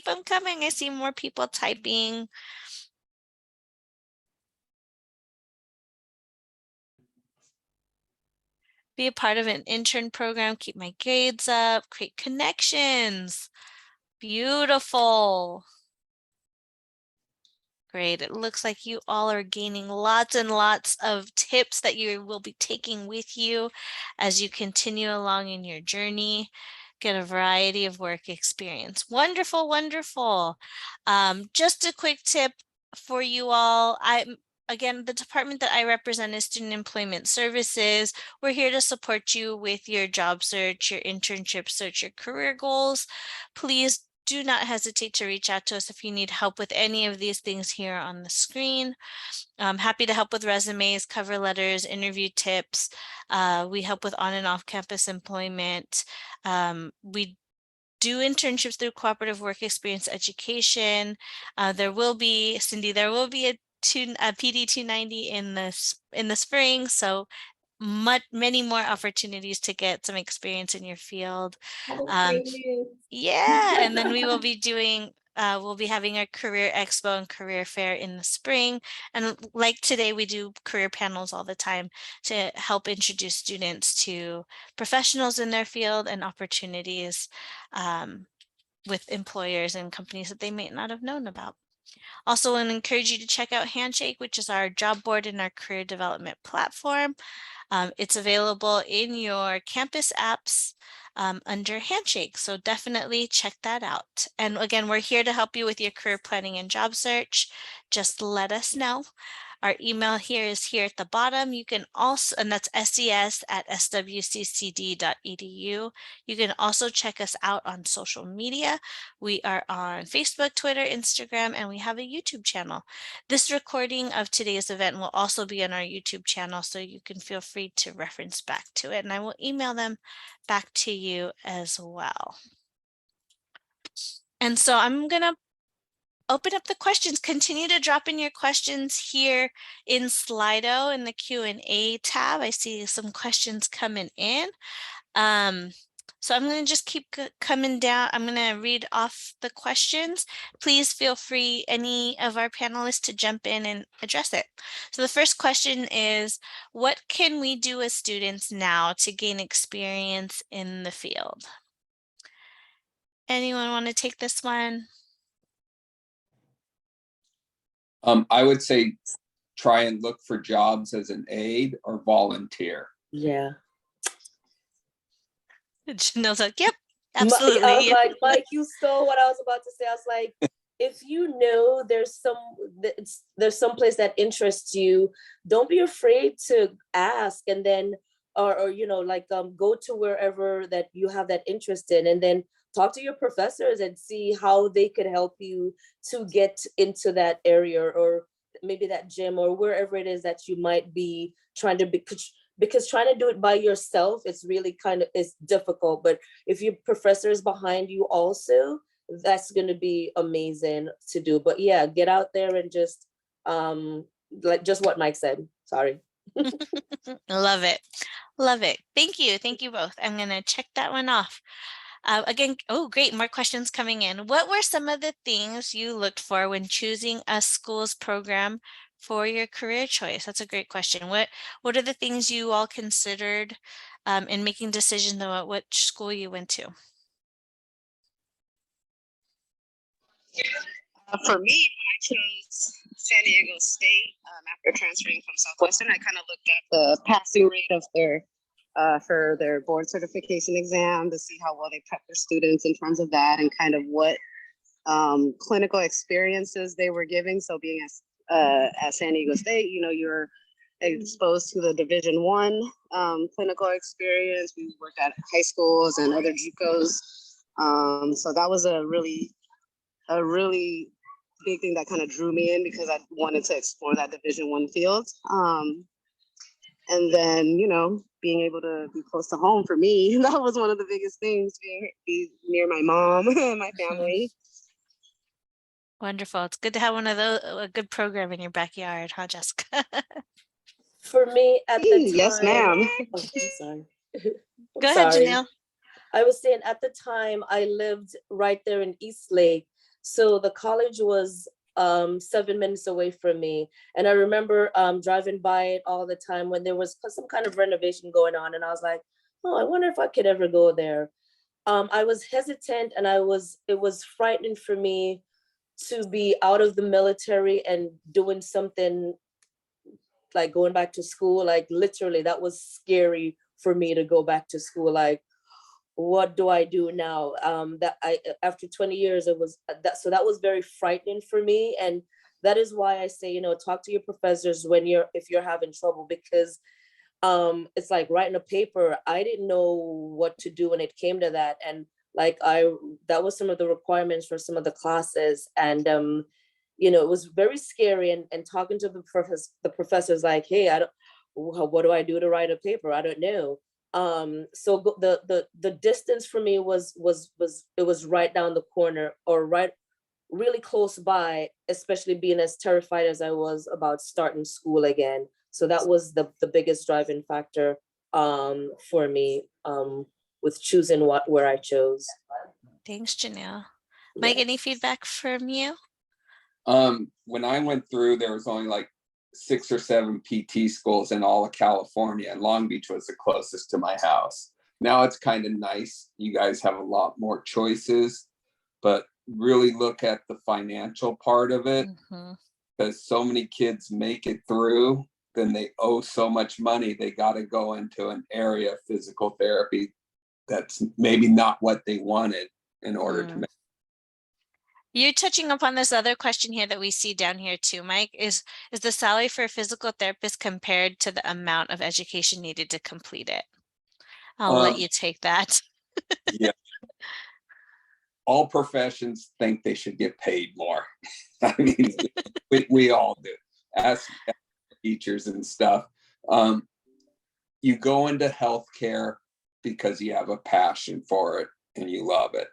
them coming. I see more people typing. Be a part of an intern program. Keep my grades up. Create connections. Beautiful. Great. It looks like you all are gaining lots and lots of tips that you will be taking with you as you continue along in your journey. Get a variety of work experience. Wonderful, wonderful. Just a quick tip for you all. Again, the department that I represent is Student Employment Services. We're here to support you with your job search, your internship search, your career goals. Please do not hesitate to reach out to us if you need help with any of these things here on the screen. I'm happy to help with resumes, cover letters, interview tips. We help with on and off campus employment. We do internships through cooperative work experience education. There will be, Cindy, there will be a PD 290 in the spring. So many more opportunities to get some experience in your field. Yeah, and then we will be doing, we'll be having our career expo and career fair in the spring. And like today, we do career panels all the time to help introduce students to professionals in their field and opportunities with employers and companies that they may not have known about. Also, I encourage you to check out Handshake, which is our job board and our career development platform. It's available in your campus apps under Handshake. So definitely check that out. And again, we're here to help you with your career planning and job search. Just let us know. Our email here is here at the bottom. You can also, and that's ses@swccd.edu. You can also check us out on social media. We are on Facebook, Twitter, Instagram, and we have a YouTube channel. This recording of today's event will also be on our YouTube channel, so you can feel free to reference back to it, and I will email them back to you as well. And so I'm going to open up the questions. Continue to drop in your questions here in Slido in the Q&A tab. I see some questions coming in. So I'm going to just keep coming down. I'm going to read off the questions. Please feel free, any of our panelists, to jump in and address it. So the first question is, what can we do as students now to gain experience in the field? Anyone want to take this one? I would say try and look for jobs as an aide or volunteer. Yeah. Janelle's like, yep, absolutely. I was like, Mike, you stole what I was about to say. I was like, if you know there's some place that interests you, don't be afraid to ask, and then or you know, like go to wherever that you have that interest in, and then talk to your professors and see how they could help you to get into that area, or maybe that gym, or wherever it is that you might be trying to be, because trying to do it by yourself, it's really it's difficult. But if your professor is behind you also, that's going to be amazing to do. But yeah, get out there and just Like just what Mike said. Sorry. Love it. Love it. Thank you. Thank you both. I'm going to check that one off. Again, oh, great. More questions coming in. What were some of the things you looked for when choosing a school's program for your career choice? That's a great question. What are the things you all considered in making decisions about which school you went to? For me, when I chose San Diego State after transferring from Southwestern, I kind of looked at the passing rate of their for their board certification exam to see how well they prep their students in terms of that, and kind of what clinical experiences they were giving. So being at San Diego State, you know, you're exposed to the Division I clinical experience. We worked at high schools and other JUCOs. So that was a really big thing that kind of drew me in, because I wanted to explore that Division I field. And then, you know, being able to be close to home for me, that was one of the biggest things, be near my mom and my family. Wonderful. It's good to have one of those, a good program in your backyard, huh, Jessica? For me at the time. Yes, ma'am. Oh, I'm sorry. Go ahead, Sorry. Janille. I was saying at the time I lived right there in East Lake. So the college was 7 minutes away from me. And I remember driving by it all the time when there was some kind of renovation going on. And I was like, oh, I wonder if I could ever go there. I was hesitant, and it was frightening for me to be out of the military and doing something like going back to school. Like literally, that was scary for me to go back to school. Like, what do I do now? After 20 years, it was that. So that was very frightening for me. And that is why I say, you know, talk to your professors if you're having trouble, because it's like writing a paper. I didn't know what to do when it came to that. And like, that was some of the requirements for some of the classes. And, you know, it was very scary. And talking to the professors like, hey, what do I do to write a paper? I don't know. So the distance for me was right down the corner, or right really close by, especially being as terrified as I was about starting school again. So that was the biggest driving factor for me with choosing where I chose. Thanks, Janille. Mike, any feedback from you? When I went through, there was only like 6 or 7 PT schools in all of California, and Long Beach was the closest to my house. Now it's kind of nice. You guys have a lot more choices, but really look at the financial part of it, because so many kids make it through, then they owe so much money. They got to go into an area of physical therapy that's maybe not what they wanted in order to make. You're touching upon this other question here that we see down here too, Mike, is the salary for a physical therapist compared to the amount of education needed to complete it? I'll let you take that. Yeah. All professions think they should get paid more. I mean, we all do. As teachers and stuff. You go into healthcare because you have a passion for it and you love it.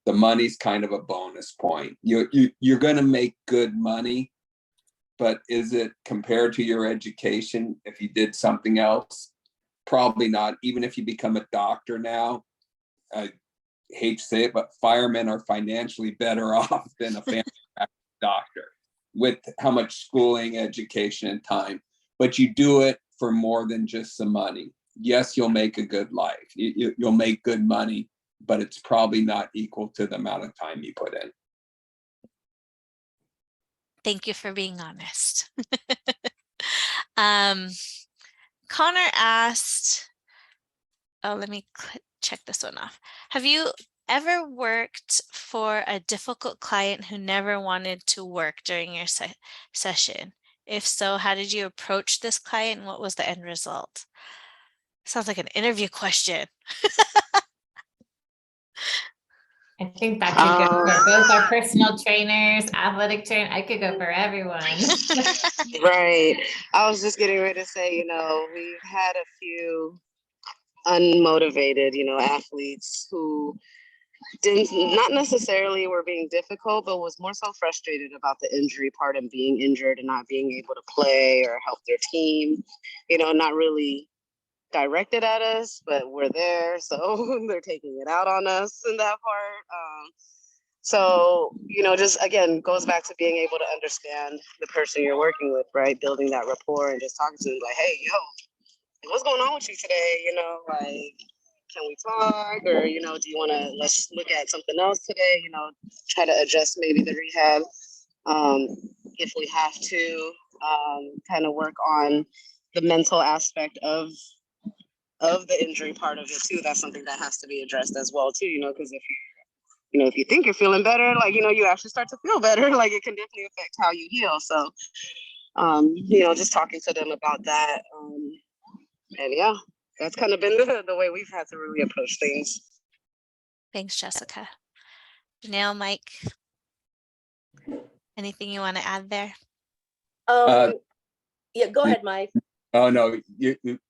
The money's kind of a bonus point. You're going to make good money, but is it compared to your education? If you did something else, probably not. Even if you become a doctor now, I hate to say it, but firemen are financially better off than a family doctor with how much schooling, education, and time. But you do it for more than just the money. Yes, you'll make a good life. You'll make good money, but it's probably not equal to the amount of time you put in. Thank you for being honest. Connor asked, oh, let me check this one off. Have you ever worked for a difficult client who never wanted to work during your session? If so, how did you approach this client and what was the end result? Sounds like an interview question. I think that could go for both our personal trainers, athletic trainer. I could go for everyone. Right. I was just getting ready to say, you know, we've had a few unmotivated, you know, athletes who not necessarily were being difficult, but was more so frustrated about the injury part and being injured and not being able to play or help their team, not really directed at us, but we're there. So they're taking it out on us in that part. So, just again, goes back to being able to understand the person you're working with, right? Building that rapport and just talking to them like, hey, yo, what's going on with you today? Can we talk? Or, do you want to, let's look at something else today? Try to adjust maybe the rehab if we have to, kind of work on the mental aspect of the injury part of it too. That's something that has to be addressed as well too, because if you think you're feeling better, you actually start to feel better, like it can definitely affect how you heal. So, just talking to them about that. And yeah, that's kind of been the way we've had to really approach things. Thanks, Jessica. Janille, Mike, anything you want to add there? Yeah, go ahead, Mike. Oh, no,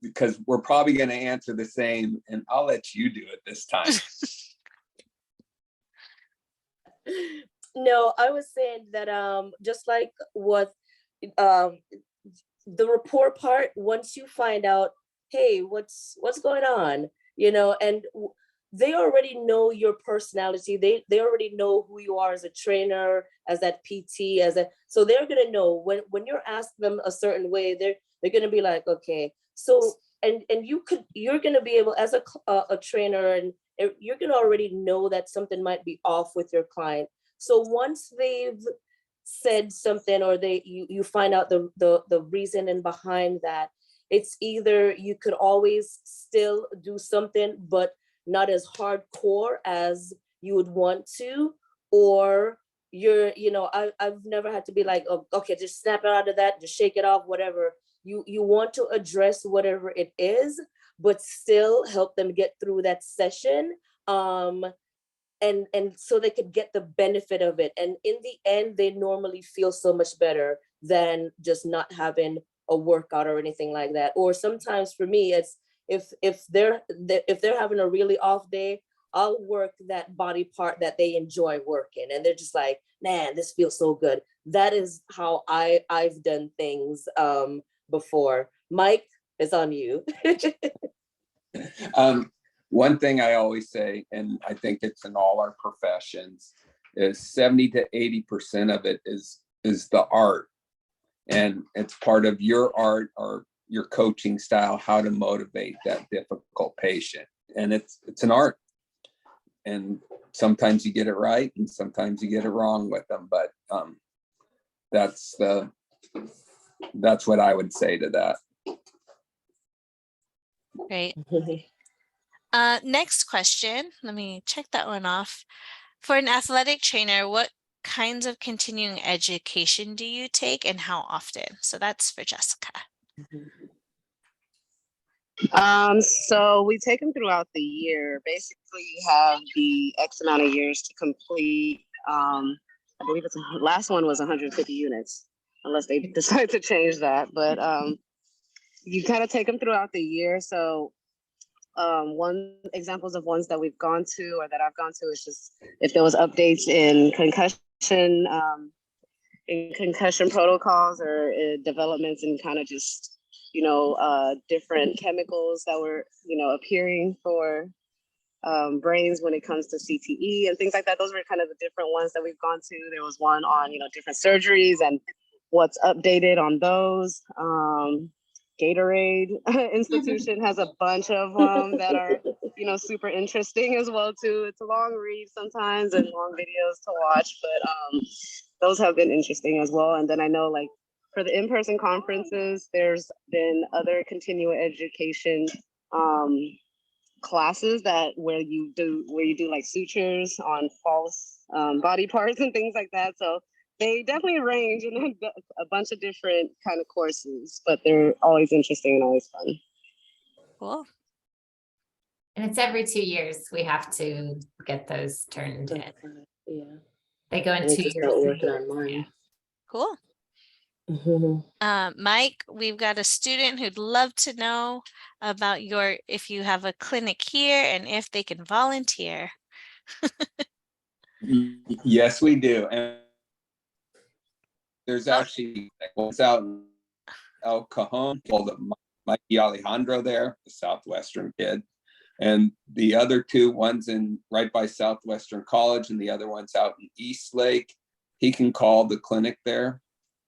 because we're probably going to answer the same, and I'll let you do it this time. No, I was saying that just like what the rapport part, once you find out, hey, what's going on, and they already know your personality. They already know who you are as a trainer, as that PT, so they're gonna know when you're asking them a certain way, they're gonna be like, okay, so and you're gonna be able as a trainer, and you're gonna already know that something might be off with your client. So once they've said something, or you find out the reasoning behind that, it's either you could always still do something, but not as hardcore as you would want to, or I've never had to be like, oh, okay, just snap it out of that, just shake it off, whatever. You want to address whatever it is, but still help them get through that session. And so they could get the benefit of it. And in the end, they normally feel so much better than just not having a workout or anything like that. Or sometimes for me, it's if they're having a really off day, I'll work that body part that they enjoy working, and they're just like, man, this feels so good. That is how I've done things before. Mike, it's on you. One thing I always say, and I think it's in all our professions, is 70 to 80% of it is the art. And it's part of your art or your coaching style, how to motivate that difficult patient. And it's an art. And sometimes you get it right and sometimes you get it wrong with them. But that's what I would say to that. Great. Next question. Let me check that one off. For an athletic trainer, what kinds of continuing education do you take and how often? So that's for Jessica. So we take them throughout the year. Basically, you have the X amount of years to complete. I believe last one was 150 units, unless they decide to change that. But you kind of take them throughout the year. So one examples of ones that we've gone to or that I've gone to is just if there was updates in concussion protocols or developments in kind of just different chemicals that were appearing for brains when it comes to CTE and things like that. Those were kind of the different ones that we've gone to. There was one on different surgeries and what's updated on those. Gatorade institution has a bunch of them that are super interesting as well too. It's a long read sometimes and long videos to watch, but those have been interesting as well. And then I know like for the in-person conferences, there's been other continuing education classes where you do like sutures on false body parts and things like that. So they definitely range in a bunch of different kind of courses, but they're always interesting and always fun. Cool. And it's every 2 years we have to get those turned in. Yeah. They go in 2 years. Working on mine. Yeah. Cool. Mm-hmm. Mike, we've got a student who'd love to know about if you have a clinic here and if they can volunteer. Yes, we do. And there's actually one's out in El Cajon called Mikey Alejandro there, the Southwestern kid. And the other two, one's in right by Southwestern College and the other one's out in East Lake. He can call the clinic there,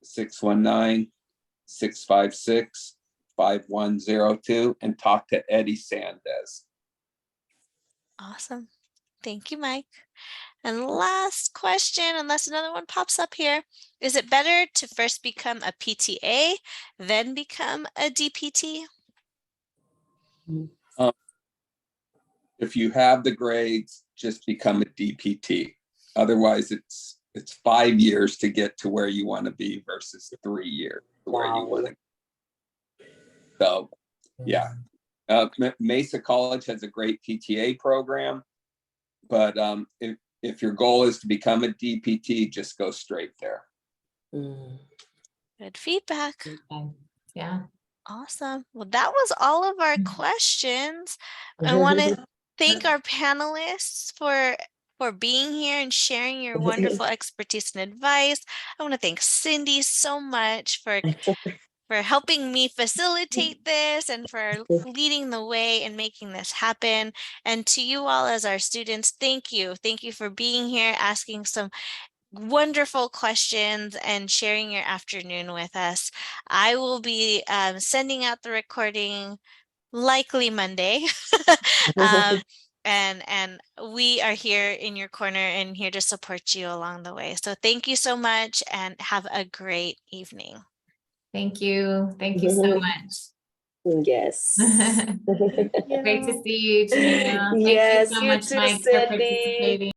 619-656-5102, and talk to Eddie Sandez. Awesome. Thank you, Mike. And last question, unless another one pops up here. Is it better to first become a PTA, then become a DPT? If you have the grades, just become a DPT. Otherwise, it's 5 years to get to where you want to be versus 3 years to where you want to. So, yeah. Mesa College has a great PTA program, but if your goal is to become a DPT, just go straight there. Good feedback. Yeah. Awesome. Well, that was all of our questions. I want to thank our panelists for being here and sharing your wonderful expertise and advice. I want to thank Cindy so much for helping me facilitate this and for leading the way and making this happen. And to you all as our students, thank you. Thank you for being here, asking some wonderful questions and sharing your afternoon with us. I will be sending out the recording likely Monday. And we are here in your corner and here to support you along the way. So thank you so much and have a great evening. Thank you. Thank you so much. Yes. Great to see you, Janille. Thank Yes, you so you much, too, Mike, for Cindy. participating.